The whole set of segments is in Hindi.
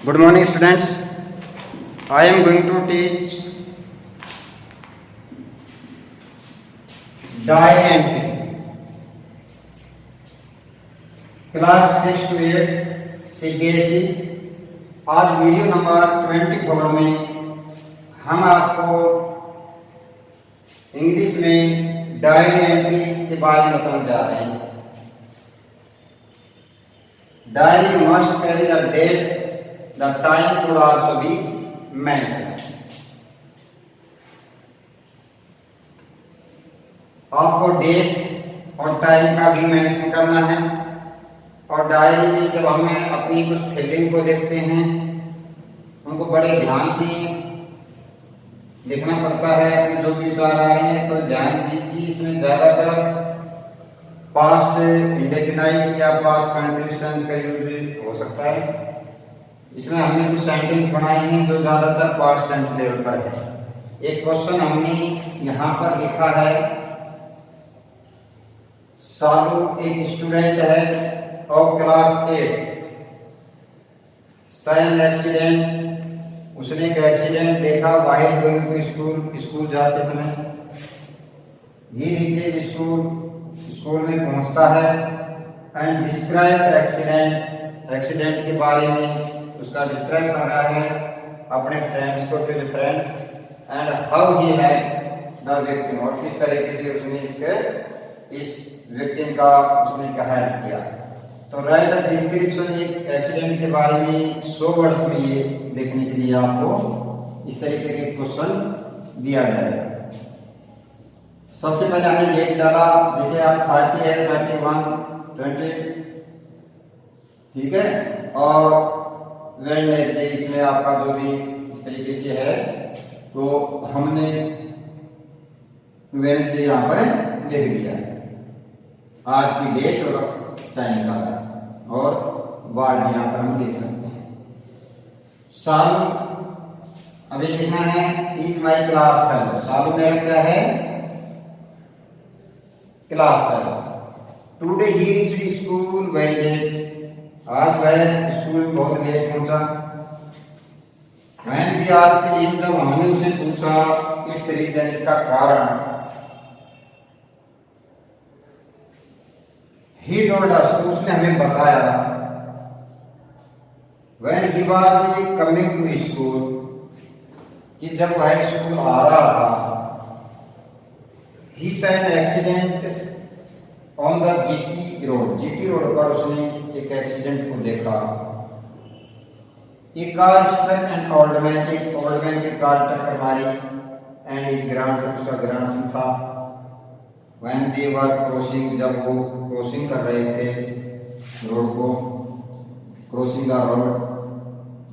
Good morning, students. I am going to teach diary entry, class 6 to 8 CBSE। आज वीडियो नंबर 24 में हम आपको इंग्लिश में डायरी एंट्री के बारे में बताने जा रहे हैं। Diary must carry the date, the time could also be mentioned। आपको डेट और टाइम का भी मेंशन करना है। और डायरी में जब हमें अपनी कुछ फीलिंग को देखते हैं उनको बड़े ध्यान से लिखना पड़ता है। अपने जो विचार आ रहे हैं तो ध्यान दीजिए। इसमें ज्यादातर पास्ट इंडेफिनाइट या पास्ट कंटिन्यूअस टेंस का यूज हो सकता है। इसमें हमने कुछ सेंटेंस बनाए हैं जो ज्यादातर पास्ट टेंस लेवल पर है। एक क्वेश्चन हमने यहाँ पर लिखा है, सालू एक स्टूडेंट है ऑफ क्लास 8, सैन एक्सीडेंट, उसने एक एक्सीडेंट देखा while going to school, school जाते समय। ही रीचेज स्कूल, स्कूल में पहुंचता है। एंड डिस्क्राइब एक्सीडेंट, एक्सीडेंट के बारे में उसका डिस्क्राइब कर रहा है अपने फ्रेंड्स को, to the friends. And how he help the victim, और किस तरीके से उसने इस विक्टिम का उसने हेल्प किया। तो राइट द डिस्क्रिप्शन, एक एक्सीडेंट के बारे में 100 वर्ड्स में ये देखने के लिए आपको इस तरीके के क्वेश्चन दिया जाएगा। सबसे पहले हमने डेट डाला, जैसे आप 30 है, 31, 20, ठीक है। और वेडनेसडे, इसमें आपका जो भी इस तरीके से है तो हमने वेडनेसडे यहाँ पर लिख दिया, आज की डेट और टाइम का, और वार भी यहाँ पर हम देख सकते हैं। सालू अभी लिखना है is my class fellow. Salu मेरा क्या है? Class fellow. Today he reached school very late, आज वह स्कूल में बहुत लेट पहुंचा। When we asked him, जब हमने उसे पूछा इट्स रीजन, इसका कारण, he told us, तो उसने हमें बताया, when he was coming to school, कि जब वह स्कूल आ रहा था, he saw an accident on the GT road, GT road पर उसने एक एक्सीडेंट को देखा। एक car struck an old man, एक ओल्ड मैन की कार टक्कर मारी। एंड हिज ग्रैंडसन, उसका ग्रैंडसन था। व्हेन दे वर क्रॉसिंग, जब वो क्रॉसिंग कर रहे थे रोड को, crossing the road,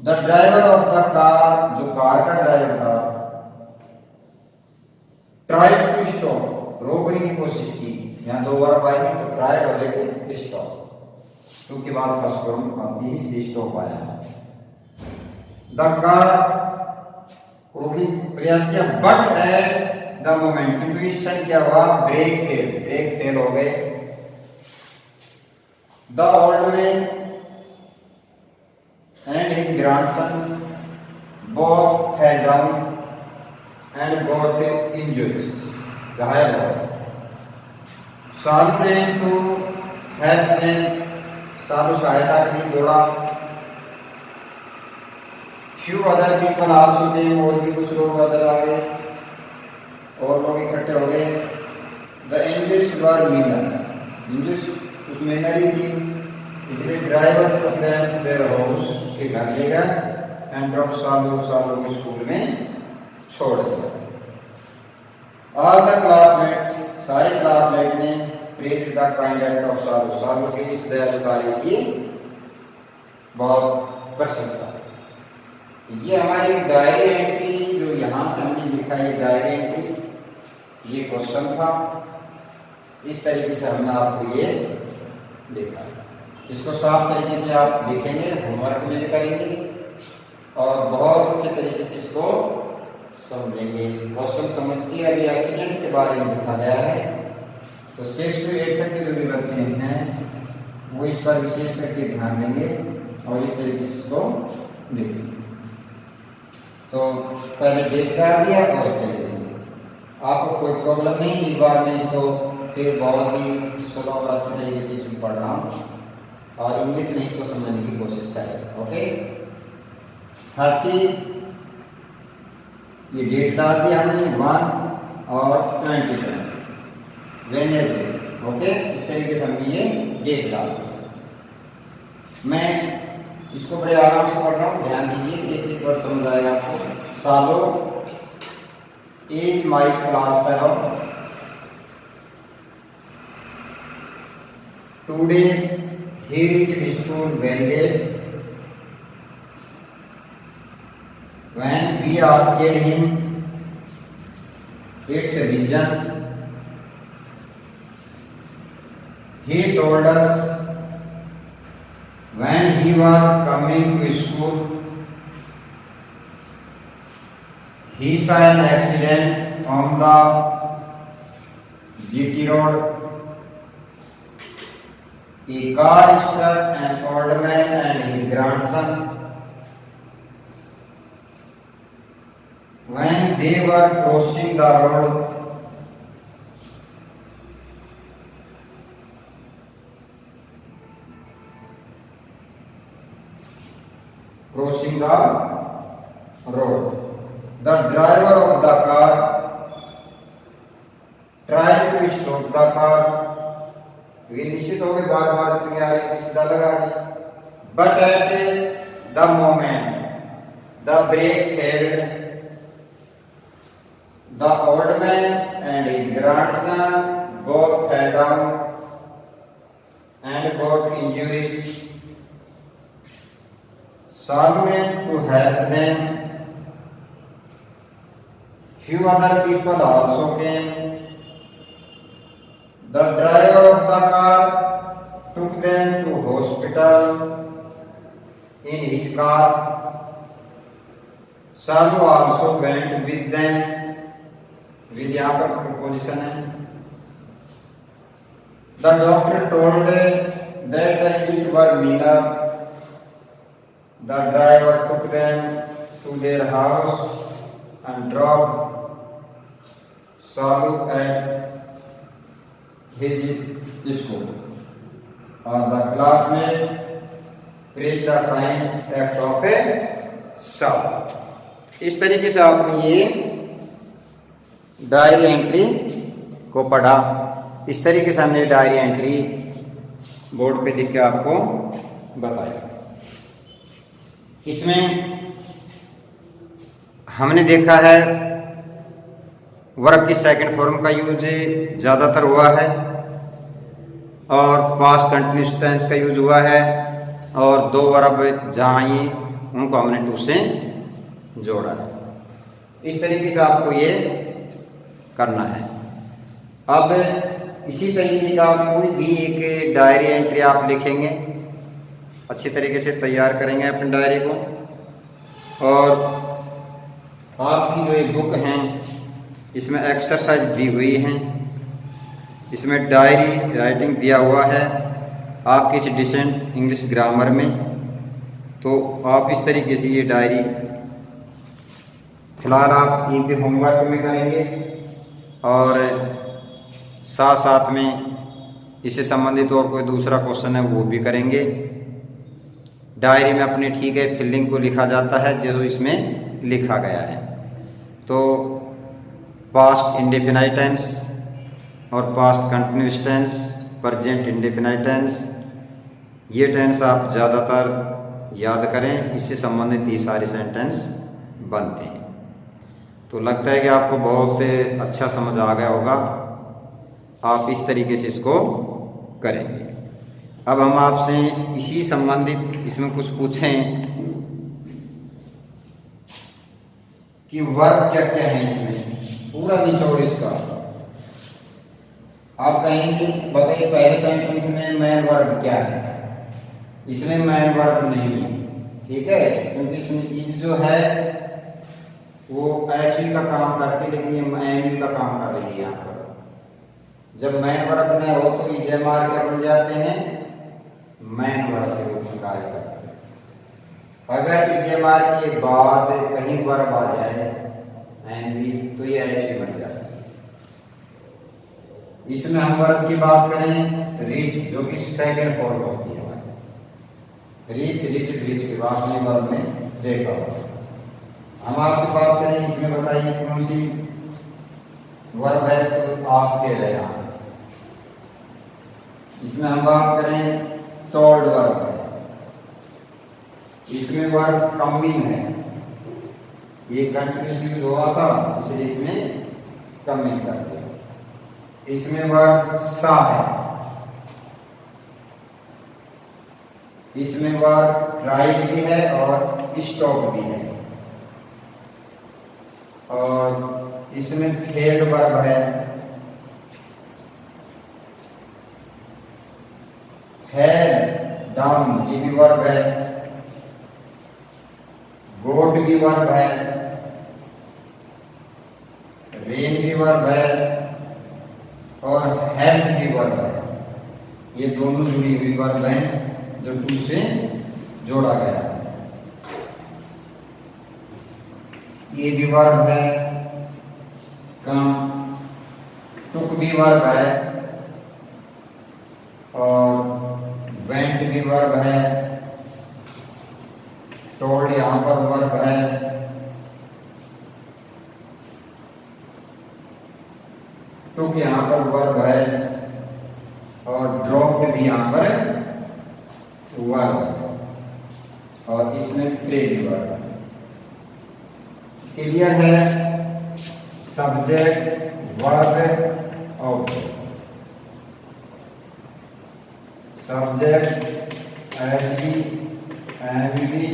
the driver of the car, जो कार का ड्राइवर था, ट्राइड टू स्टॉप, रोकने की कोशिश की। यहाँ दो बार बाइक तो ट्राइड और लेके स्टॉप, तो के बाद फर्स्ट फॉर्म आती है, स्टॉप आया। द कार प्रयास किया, बट एट द मोमेंट, किंतु इस क्षण क्या हुआ, ब्रेक फेल हो गए। The old man and his grandson both fell down and got injured, घायल हो गए। सालू ने टू हेल्प देम, सालू सहायता के लिए दौड़ा। फ्यू अदर पीपल आल्सो केम, और भी कुछ लोग अदर आ गए, और लोग इकट्ठे हो गए। द इंजर्स वर मिनर, इंजर्स उस मिनर ही थी, इसलिए driver took them to their house, उसके घर ले गया। एंड ड्रॉप सालू, सालू को स्कूल में छोड़ दिया। ऑल द क्लासमेट, सारे क्लासमेट ने praise the kind act of Salu, Salu के इस दयालु कार्य की बहुत प्रशंसा। ये हमारी डायरी एंट्री जो यहाँ से हमने लिखा है, डायरी एंट्री, ये क्वेश्चन था। इस तरीके से हमने आपको ये लिखा। इसको साफ तरीके से आप लिखेंगे, होमवर्क में भी करेंगे और बहुत अच्छे तरीके से इसको समझेंगे। क्वेश्चन समझते अभी एक्सीडेंट के बारे में लिखा गया है, तो 6 to 8 तक के जो भी बच्चे हैं वो इस पर विशेष करके ध्यान देंगे और इस तरीके से इसको देखिए, तो पहले डेट डाल दिया और इस तरीके से आपको कोई प्रॉब्लम नहीं, एक बार मैं इसको फिर बहुत ही स्लो और अच्छे तरीके से इसको पढ़ रहा हूँ और इंग्लिश में इसको समझने की कोशिश करें। ओके, 30 ये डेट डाल दिया हमने 1 और 20 वेडनेसडे। ओके, इस तरीके से हमने ये डेट डाल दिया। मैं इसको बड़े आराम से पढ़ रहा हूँ, ध्यान दीजिए, एक एक वर्ड समझ आएगा आपको। सालो is my class fellow. Today he reached school very late. When we asked him its reason, he told us when he was coming to school he saw an accident on the GT road. A car struck an old man and his grandson when they were crossing the road. Crossing the road. The driver of the car tried to stop the car. वे निश्चित हो गए, बार बार इसमें आ रही, सीधा लगा रही, but at the moment the brake failed. The old man and his grandson both fell down and got injuries. Salu ran to help them. Few other people also came. The driver of the car took them to hospital in his car. Salu also went with them. With यहाँ पर preposition है. The doctor told that the injuries were minor. The driver took them to their house and dropped Salu at his school. The classmate praised the kind act of a Salu. इस तरीके से आपने ये डायरी एंट्री को पढ़ा। इस तरीके से हमने डायरी एंट्री बोर्ड पे लिख के आपको बताया। इसमें हमने देखा है वर्ब की सेकंड फॉर्म का यूज ज़्यादातर हुआ है और पास्ट कंटिन्यूअस टेंस का यूज हुआ है और दो वर्ब जहाँ ही उनको हमने टू से जोड़ा है। इस तरीके से आपको ये करना है। अब इसी तरीके का कोई भी एक डायरी एंट्री आप लिखेंगे, अच्छी तरीके से तैयार करेंगे अपनी डायरी को। और आपकी जो एक बुक हैं इसमें एक्सरसाइज दी हुई हैं, इसमें डायरी राइटिंग दिया हुआ है आपकी इस डिसेंट इंग्लिश ग्रामर में। तो आप इस तरीके से ये डायरी फिलहाल आप इनके होमवर्क में करेंगे और साथ साथ में इससे संबंधित और कोई दूसरा क्वेश्चन है वो भी करेंगे। डायरी में अपने ठीक है फिलिंग को लिखा जाता है जो इसमें लिखा गया है। तो पास्ट इंडेफिनाइट टेंस और past continuous tense, present indefinite tense, ये टेंस आप ज़्यादातर याद करें, इससे संबंधित ये सारे सेंटेंस बनते हैं। तो लगता है कि आपको बहुत अच्छा समझ आ गया होगा। आप इस तरीके से इसको करेंगे। अब हम आपसे इसी संबंधित इसमें कुछ पूछें कि वर्ब क्या क्या है इसमें, पूरा निचोड़ इसका। आप कहेंगे बताइए पहले सेंटेंस में मैन वर्ब क्या है, इसमें मैन वर्ब नहीं है, ठीक है, क्योंकि इसमें इज जो है वो एक्चुअली का काम करती है लेकिन ये मैन का काम कर रही है यहाँ पर। जब मैन वर्ब न हो तो इज एम आर क्या बन जाते हैं, मैन वर्ब के रूप में कार्य करते हैं। अगर इजेमार के बाद कहीं वर्ब आ जाए एन भी तो ये एच भी बन जाता है। इसमें हम वर्ब की बात करें रीच, जो कि सेकंड फॉर्म होती है हमारी। रीच रीच रीच के बाद में वर्ब में देखा होगा। हम आपसे बात करें इसमें बताइए कौन सी वर्ब है, तो आस्क है यहाँ। इसमें हम बात करें टोल्ड वर्ब है, इसमें वर्ब कमिंग है, ये कंटिन्यूस यूज हुआ था इसलिए इसमें कमिंग कर दिया। इसमें वर्ब सा है, इसमें वर्ब राइट भी है और स्टॉप भी है, और इसमें फेल्ड वर्ब है, फेल डाउन ये भी वर्ब है, गोट भी वर्ब है, रेन भी वर्ब है और हेल्प भी वर्ब है। ये दोनों जुड़ी हुई वर्ब हैं जो टू से जोड़ा गया है। ये भी वर्ब है, कम टुक भी वर्ब है और वेंट भी वर्ब है, टोल्ड यहां पर वर्ब है, टुक यहां पर वर्ब है और ड्रॉप्ड भी यहां पर वर्ब है, और इसमें प्ले भी वर्ब है। क्लियर है? Subject verb object, subject SV MV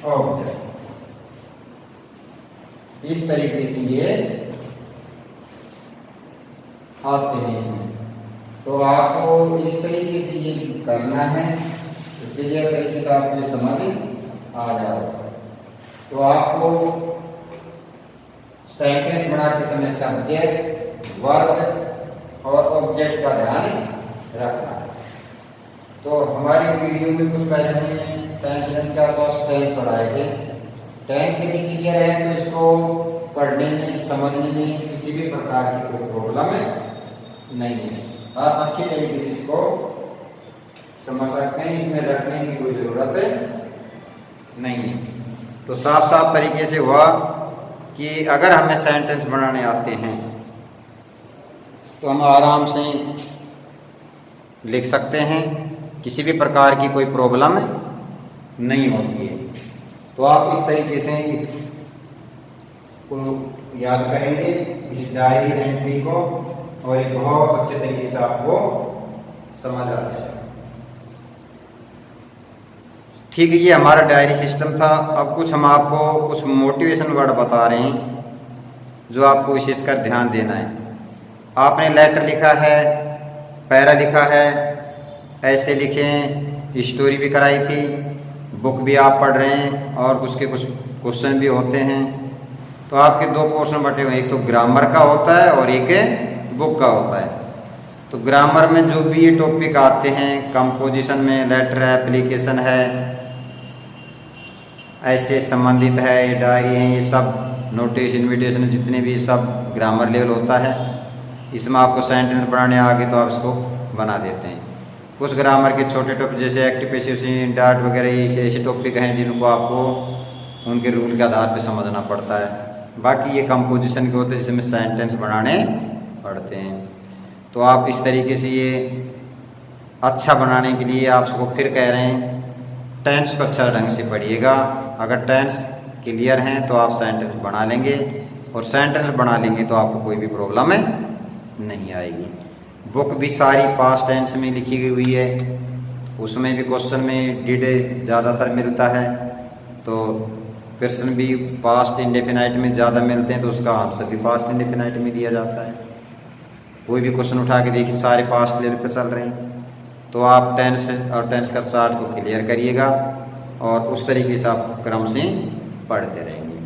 object, इस तरीके से ये आते हैं इसमें। तो आपको इस तरीके से ये करना है तो क्लियर तरीके से आपको ये समझ आ जाएगा। तो आपको सेंटेंस बनाते समय सब्जेक्ट वर्ब और ऑब्जेक्ट का ध्यान रखना है। तो हमारी वीडियो में कुछ पहले में टेंस क्या टेंस पढ़ाए थे। टेंस यदि क्लियर है तो इसको पढ़ने में समझने में किसी भी प्रकार की कोई प्रॉब्लम नहीं है, आप अच्छी तरीके से इसको समझ सकते हैं, इसमें रखने की कोई जरूरत नहीं है। तो साफ साफ तरीके से हुआ कि अगर हमें सेंटेंस बनाने आते हैं तो हम आराम से लिख सकते हैं, किसी भी प्रकार की कोई प्रॉब्लम नहीं होती है। तो आप इस तरीके से इसको याद करेंगे, इस डायरी एंट्री को, और ये बहुत अच्छे तरीके से आपको समझ आ जाएगा। ठीक है, ये हमारा डायरी सिस्टम था। अब कुछ हम आपको कुछ मोटिवेशन वर्ड बता रहे हैं जो आपको विशेषकर ध्यान देना है। आपने लेटर लिखा है, पैरा लिखा है, ऐसे लिखें, स्टोरी भी कराई थी, बुक भी आप पढ़ रहे हैं और उसके कुछ क्वेश्चन भी होते हैं। तो आपके दो पोर्शन बटे हुए, एक तो ग्रामर का होता है और एक बुक का होता है। तो ग्रामर में जो भी ये टॉपिक आते हैं, कंपोजिशन में लेटर है, एप्लीकेशन है, ऐसे संबंधित है, ये डायरी है, ये सब नोटिस इन्विटेशन जितने भी सब ग्रामर लेवल होता है। इसमें आपको सेंटेंस बनाने आ गए तो आप इसको बना देते हैं। कुछ ग्रामर के छोटे टॉपिक जैसे एक्टिव पैसिव डाट वगैरह ये ऐसे टॉपिक हैं जिनको आपको उनके रूल के आधार पर समझना पड़ता है। बाकी ये कंपोजिशन के होते हैं जिसमें सेंटेंस बनाने पढ़ते हैं। तो आप इस तरीके से ये अच्छा बनाने के लिए आप सबको फिर कह रहे हैं, टेंस को अच्छा ढंग से पढ़िएगा। अगर टेंस क्लियर हैं तो आप सेंटेंस बना लेंगे, और सेंटेंस बना लेंगे तो आपको कोई भी प्रॉब्लम नहीं आएगी। बुक भी सारी पास्ट टेंस में लिखी गई हुई है, उसमें भी क्वेश्चन में डिड ज़्यादातर मिलता है, तो प्रश्न भी पास्ट इंडेफिनाइट में ज़्यादा मिलते हैं, तो उसका आंसर भी पास्ट इंडेफिनाइट में दिया जाता है। कोई भी क्वेश्चन उठा के देखिए सारे पास्ट लेवल पे चल रहे हैं। तो आप टेंस और टेंस का चार्ट को क्लियर करिएगा और उस तरीके से आप क्रम से पढ़ते रहेंगे।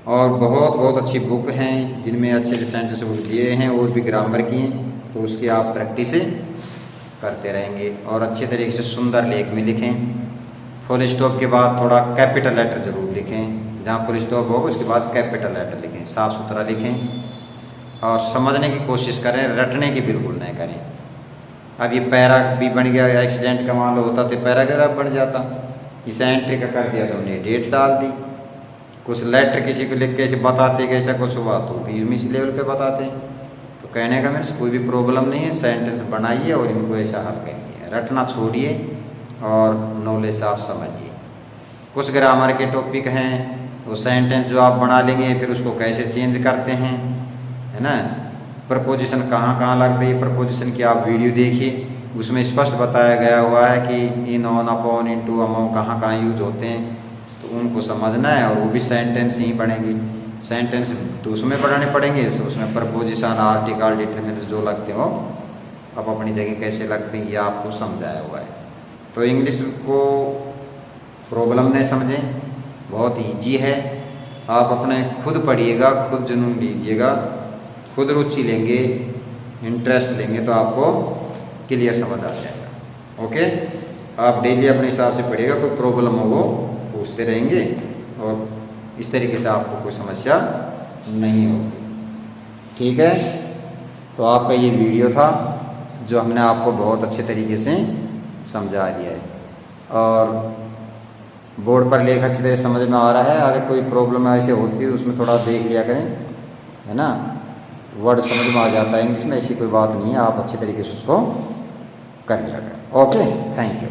और बहुत बहुत अच्छी बुक हैं जिनमें अच्छे से सेंटेंस बुक दिए हैं और भी ग्रामर की हैं, तो उसकी आप प्रैक्टिस करते रहेंगे और अच्छे तरीके से सुंदर लेख में लिखें। फुल स्टॉप के बाद थोड़ा कैपिटल लेटर जरूर लिखें, जहाँ फुल स्टॉप होगा उसके बाद कैपिटल लेटर लिखें, साफ़ सुथरा लिखें और समझने की कोशिश करें, रटने की बिल्कुल नहीं करें। अब ये पैरा भी बन गया, एक्सीडेंट का मान लो होता तो पैराग्राफ बन जाता, इसे एंट्री का कर दिया तो हमने डेट डाल दी। कुछ लेटर किसी को लिख के ऐसे बताते कि ऐसा कुछ हुआ तो भी इस लेवल पे बताते हैं। तो कहने का मीन्स कोई भी प्रॉब्लम नहीं है, सेंटेंस बनाइए और इनको ऐसा हल करिए, रटना छोड़िए और नॉलेज आप समझिए। कुछ ग्रामर के टॉपिक हैं, वो सेंटेंस जो आप बना लेंगे फिर उसको कैसे चेंज करते हैं, है ना। प्रपोजिशन कहाँ कहाँ लगते हैं, प्रपोजिशन की आप वीडियो देखिए, उसमें स्पष्ट बताया गया हुआ है कि इन, ऑन, अपॉन, इनटू, अमंग कहाँ कहाँ यूज होते हैं, तो उनको समझना है। और वो भी सेंटेंस ही बनेगी, सेंटेंस तो उसमें पढ़ाने पड़ेंगे, उसमें प्रपोजिशन, आर्टिकल, डिटरमिनेंट्स जो लगते हो अब अपनी जगह कैसे लगते हैं ये आपको समझाया हुआ है। तो इंग्लिश को प्रॉब्लम नहीं समझें, बहुत ईजी है। आप अपने खुद पढ़िएगा, खुद जुनून लीजिएगा, खुद रुचि लेंगे, इंटरेस्ट लेंगे तो आपको क्लियर समझ आ जाएगा। ओके, आप डेली अपने हिसाब से पढ़िएगा, कोई प्रॉब्लम हो वो पूछते रहेंगे और इस तरीके से आपको कोई समस्या नहीं होगी। ठीक है, तो आपका ये वीडियो था जो हमने आपको बहुत अच्छे तरीके से समझा दिया है और बोर्ड पर लेख अच्छी तरह समझ में आ रहा है। अगर कोई प्रॉब्लम ऐसे होती है तो उसमें थोड़ा देख लिया करें, है ना। वर्ड समझ में आ जाता है इंग्लिश में, ऐसी कोई बात नहीं है, आप अच्छे तरीके से उसको कर लिया करें। Okay, thank you.